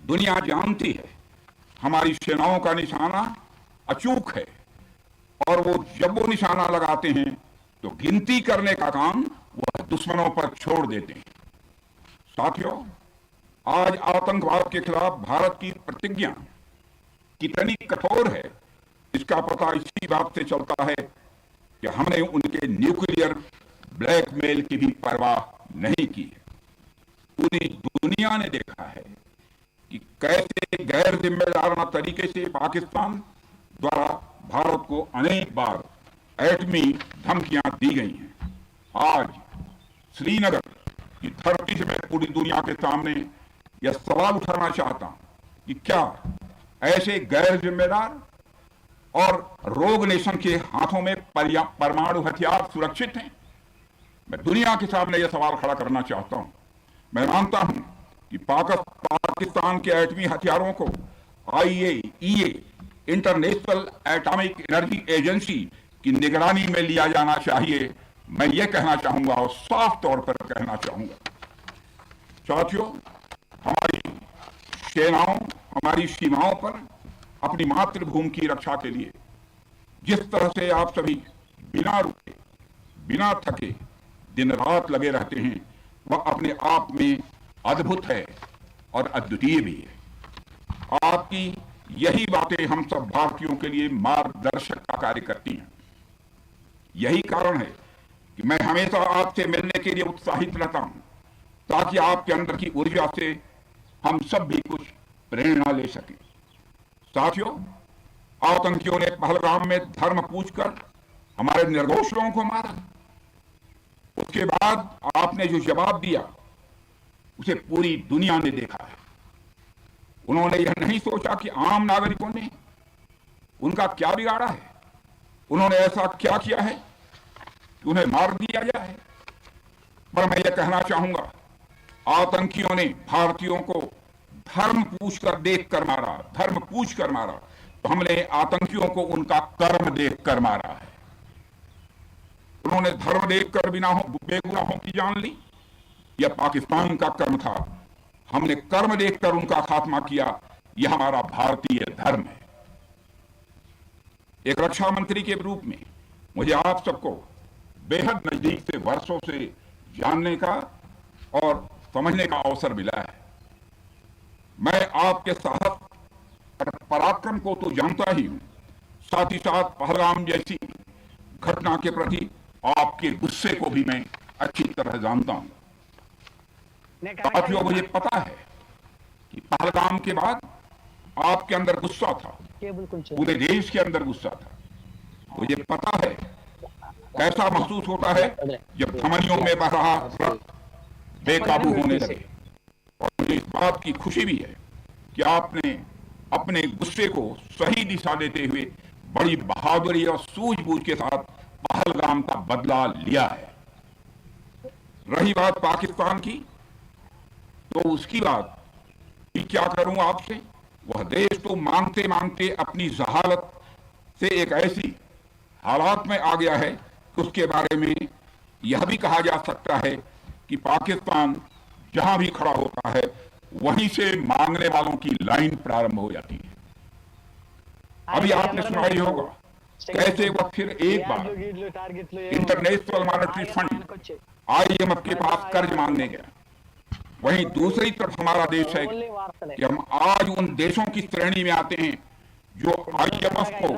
दुनिया जानती है हमारी सेनाओं का निशाना अचूक है, और वो जब वो निशाना लगाते हैं तो गिनती करने का काम वह दुश्मनों पर छोड़ देते हैं। साथियों, आज आतंकवाद के खिलाफ भारत की प्रतिज्ञा कितनी कठोर है इसका पता इसी बात से चलता है कि हमने उनके न्यूक्लियर ब्लैकमेल की भी परवाह नहीं की है। पूरी दुनिया ने देखा है कि कैसे गैर जिम्मेदाराना तरीके से पाकिस्तान द्वारा भारत को अनेक बार एटमी धमकियां दी गई हैं। आज श्रीनगर की धरती से मैं पूरी दुनिया के सामने यह सवाल उठाना चाहता हूं कि क्या ऐसे गैर जिम्मेदार और रोग नेशन के हाथों में परमाणु हथियार सुरक्षित हैं? मैं दुनिया के सामने यह सवाल खड़ा करना चाहता हूं। मैं मानता हूं कि पाकिस्तान के एटमी हथियारों को IAEA international atomic energy agency की निगरानी में लिया जाना चाहिए। मैं ये कहना चाहूंगा और साफ तौर पर कहना चाहूंगा, साथियों, हमारी सेनाओं हमारी सीमाओं पर अपनी मातृभूमि की रक्षा के लिए जिस तरह से आप सभी बिना रुके बिना थके दिन रात लगे रहते हैं, वह अपने आप में अद्भुत है और अद्वितीय भी है। आपकी यही बातें हम सब भारतीयों के लिए मार्गदर्शक का कार्य करती हैं। यही कारण है कि मैं हमेशा आपसे मिलने के लिए उत्साहित रहता हूं, ताकि आपके अंदर की ऊर्जा से हम सब भी कुछ प्रेरणा ले सकें। साथियों, आतंकियों ने पहलगाम में धर्म पूछकर हमारे निर्दोष लोगों को मारा। उसके बाद आपने जो जवाब दिया उसे पूरी दुनिया ने देखा है। उन्होंने यह नहीं सोचा कि आम नागरिकों ने उनका क्या बिगाड़ा है, उन्होंने ऐसा क्या किया है कि उन्हें मार दिया जाए। पर मैं यह कहना चाहूंगा, आतंकियों ने भारतीयों को धर्म पूछकर देखकर मारा, धर्म पूछकर मारा, तो हमने आतंकियों को उनका कर्म देखकर मारा है। उन्होंने धर्म देखकर बेगुनाहों की जान ली, यह पाकिस्तान का कर्म था। हमने कर्म देखकर उनका खात्मा किया, यह हमारा भारतीय धर्म है। एक रक्षा मंत्री के रूप में मुझे आप सबको बेहद नजदीक से वर्षों से जानने का और समझने का अवसर मिला है। मैं आपके साहस और पराक्रम को तो जानता ही हूं, साथ ही साथ पहलगाम जैसी घटना के प्रति आपके गुस्से को भी मैं अच्छी तरह जानता हूं। साथियों, मुझे पता है कि पहलगाम के बाद आपके अंदर गुस्सा था, पूरे देश के अंदर गुस्सा था। मुझे पता है कैसा महसूस होता है जब धमनियों में बह रहा रक्त बेकाबू होने लगे। और मुझे इस बात की खुशी भी है कि आपने अपने गुस्से को सही दिशा देते हुए बड़ी बहादुरी और सूझबूझ के साथ पहलगाम का बदला लिया है। रही बात पाकिस्तान की, तो उसकी बात भी क्या करूं आपसे। वह देश तो मांगते मांगते अपनी जहालत से एक ऐसी हालात में आ गया है कि उसके बारे में यह भी कहा जा सकता है कि पाकिस्तान जहां भी खड़ा होता है वहीं से मांगने वालों की लाइन प्रारंभ हो जाती है। अभी आपने सुना ही होगा कैसे वह फिर एक बार इंटरनेशनल मॉनेटरी फंड IMF के पास कर्ज मांगने गया। वहीं दूसरी तरफ हमारा देश है कि हम आज उन देशों की श्रेणी में आते हैं जो IMF को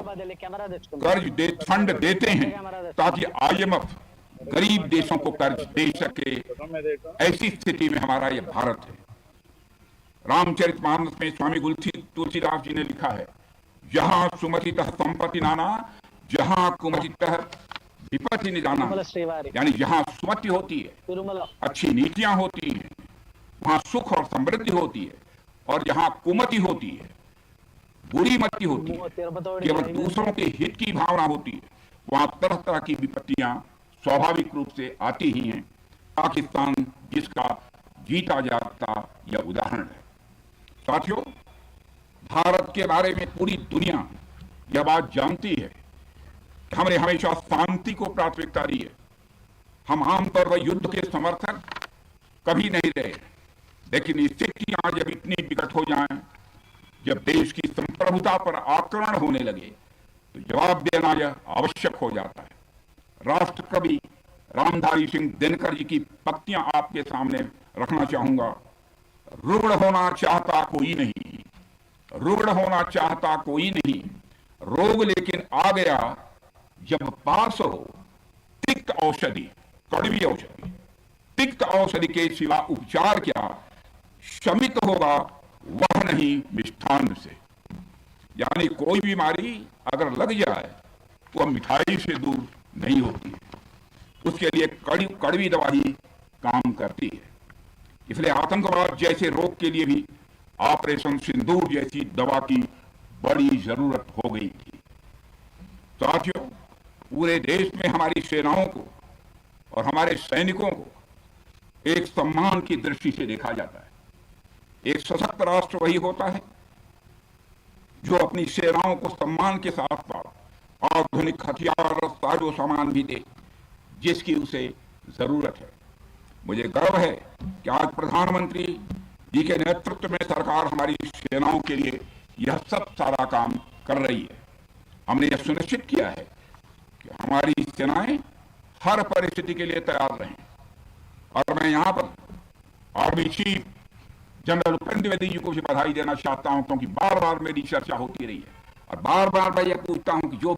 फंड देते हैं ताकि IMF गरीब देशों को कर्ज दे सके। ऐसी स्थिति में हमारा यह भारत है। रामचरितमानस में स्वामी तुलसीदास जी ने लिखा है, जहां सुमतितः संपत्ति नाना, जहां कुमतितः विपत्ति निदाना। यानी जहां सुमति होती है, अच्छी नीतियां होती हैं, वहां सुख और समृद्धि होती है, और जहां कुमति होती है, बुरी मति होती है, केवल दूसरों के हित की भावना होती है, वहां तरह तरह की विपत्तियां स्वाभाविक रूप से आती ही हैं। पाकिस्तान जिसका जीता जागता यह उदाहरण है। साथियों, भारत के बारे में पूरी दुनिया यह बात जानती है कि हमने हमेशा शांति को प्राथमिकता दी है। हम आमतौर पर युद्ध के समर्थक कभी नहीं रहे। लेकिन स्थितियां जब इतनी विकट हो जाएं, जब देश की संप्रभुता पर आक्रमण होने लगे, तो जवाब देना यह आवश्यक हो जाता है। राष्ट्र कवि रामधारी सिंह दिनकर जी की पंक्तियां आपके सामने रखना चाहूंगा। रुग्ण होना चाहता कोई नहीं, रुग्ण होना चाहता कोई नहीं, रोग लेकिन आ गया जब पास हो तिक्त औषधि, कड़वी औषधि। तिक्त औषधि के सिवा उपचार क्या, शमित होगा वह नहीं मिष्ठान से। यानी कोई बीमारी अगर लग जाए तो वह मिठाई से दूर नहीं होती है, उसके लिए कड़वी दवा ही काम करती है। इसलिए आतंकवाद जैसे रोग के लिए भी ऑपरेशन सिंदूर जैसी दवा की बड़ी जरूरत हो गई थी। साथियों, पूरे देश में हमारी सेनाओं को और हमारे सैनिकों को एक सम्मान की दृष्टि से देखा जाता है। एक सशक्त राष्ट्र वही होता है जो अपनी सेनाओं को सम्मान के साथ साथ आधुनिक हथियार और साजो सामान भी दे जिसकी उसे जरूरत है। मुझे गर्व है कि आज प्रधानमंत्री जी के नेतृत्व में सरकार हमारी सेनाओं के लिए यह सब सारा काम कर रही है। हमने यह सुनिश्चित किया है कि हमारी सेनाएं हर परिस्थिति के लिए तैयार रहें। और मैं यहां पर army chief general Upendra Dwivedi ji को भी बधाई देना चाहता हूं, क्योंकि बार बार मेरी चर्चा होती रही है और बार बार मैं यह पूछता हूं कि जो